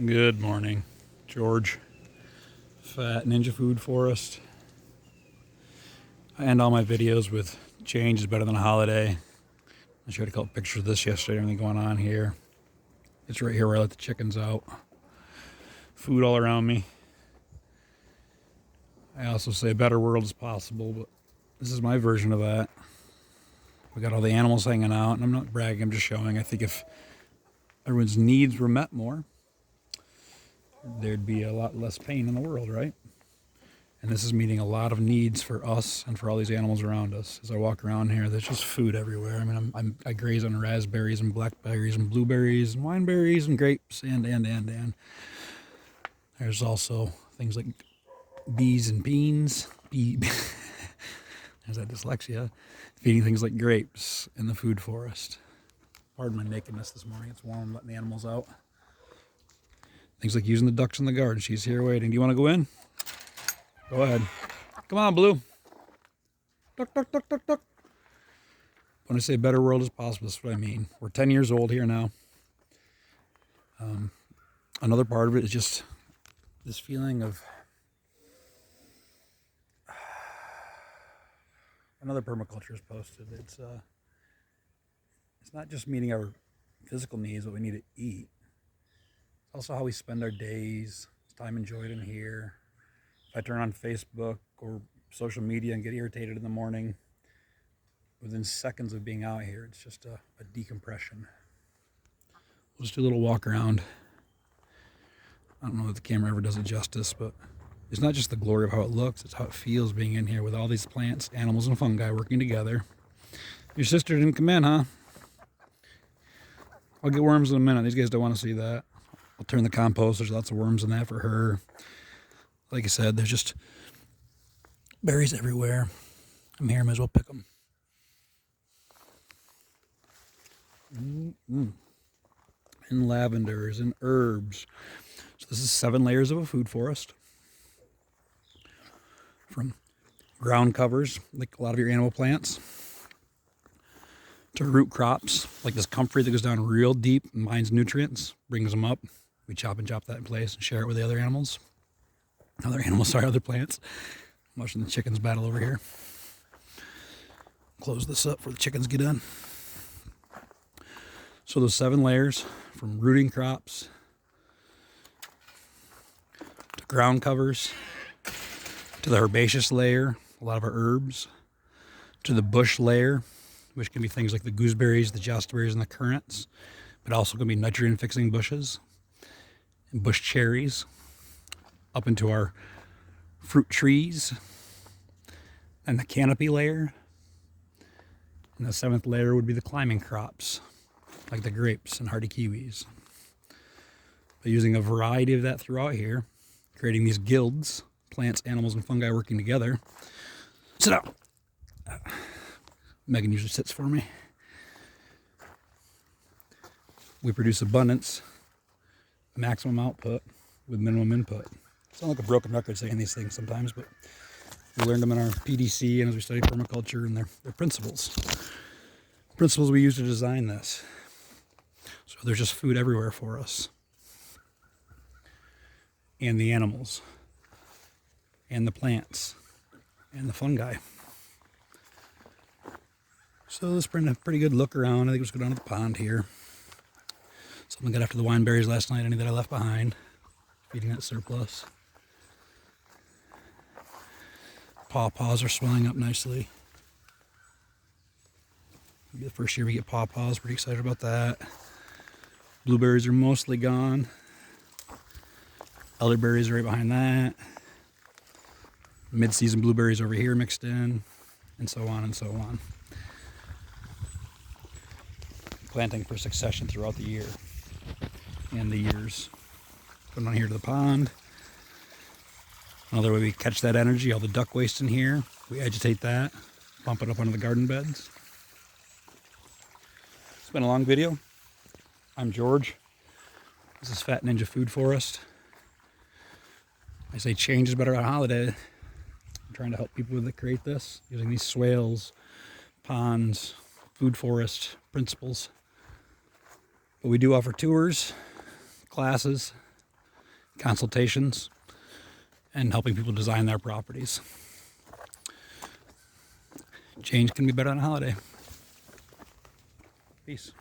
Good morning, George. Phat Ninja Foodforest. I end all my videos with change is better than a holiday. I showed a couple pictures of this yesterday, everything going on here. It's right here where I let the chickens out. Food all around me. I also say a better world is possible, but this is my version of that. We got all the animals hanging out, and I'm not bragging, I'm just showing. I think if everyone's needs were met more, there'd be a lot less pain in the world, right? And this is meeting a lot of needs for us and for all these animals around us. As I walk around here, there's just food everywhere. I mean, I graze on raspberries and blackberries and blueberries and wineberries and grapes and. There's also things like bees and beans. There's that dyslexia. Feeding things like grapes in the food forest. Pardon my nakedness this morning. It's warm, letting the animals out. Things like using the ducks in the garden. She's here waiting. Do you want to go in? Go ahead. Come on, Blue. Duck, duck, duck, duck, duck. When I say better world is possible, that's what I mean. We're 10 years old here now. Another part of it is just this feeling of another permaculture is posted. It's not just meeting our physical needs, what we need to eat. It's also how we spend our days. It's time enjoyed in here. If I turn on Facebook or social media and get irritated in the morning, within seconds of being out here, it's just a decompression. We'll just do a little walk around. I don't know if the camera ever does it justice, but it's not just the glory of how it looks, it's how it feels being in here with all these plants, animals, and fungi working together. Your sister didn't come in, huh? I'll get worms in a minute. These guys don't want to see that. I'll turn the compost. There's lots of worms in that for her. Like I said, there's just berries everywhere. I'm here, might as well pick them. And lavenders and herbs. So this is 7 layers of a food forest. From ground covers, like a lot of your animal plants, to root crops, like this comfrey that goes down real deep and mines nutrients, brings them up. We chop that in place and share it with the other animals. Other plants. I'm watching the chickens battle over here. Close this up before the chickens get in. So those 7 layers, from rooting crops to ground covers to the herbaceous layer, a lot of our herbs, to the bush layer, which can be things like the gooseberries, the joustberries, and the currants, but also can be nitrogen-fixing bushes and bush cherries, up into our fruit trees, and the canopy layer. And the 7th layer would be the climbing crops, like the grapes and hardy kiwis. By using a variety of that throughout here, creating these guilds, plants, animals, and fungi working together. Sit down. Megan usually sits for me. We produce abundance, maximum output with minimum input. I sound like a broken record saying these things sometimes, but we learned them in our PDC and as we study permaculture and their principles. Principles we use to design this. So there's just food everywhere for us. And the animals. And the plants. And the fungi. So let's bring a pretty good look around. I think let's go down to the pond here. Something got after the wineberries last night, any that I left behind. Feeding that surplus. Pawpaws are swelling up nicely. It'll be the first year we get pawpaws, pretty excited about that. Blueberries are mostly gone. Elderberries are right behind that. Mid-season blueberries over here mixed in, and so on and so on. Planting for succession throughout the year and the years. Going on here to the pond. Another way we catch that energy, all the duck waste in here, we agitate that, pump it up onto the garden beds. It's been a long video. I'm George. This is Phat Ninja Foodforest. I say change is better on holiday. I'm trying to help people that create this using these swales, ponds, food forest principles. But we do offer tours, classes, consultations, and helping people design their properties. Change can be better on a holiday. Peace.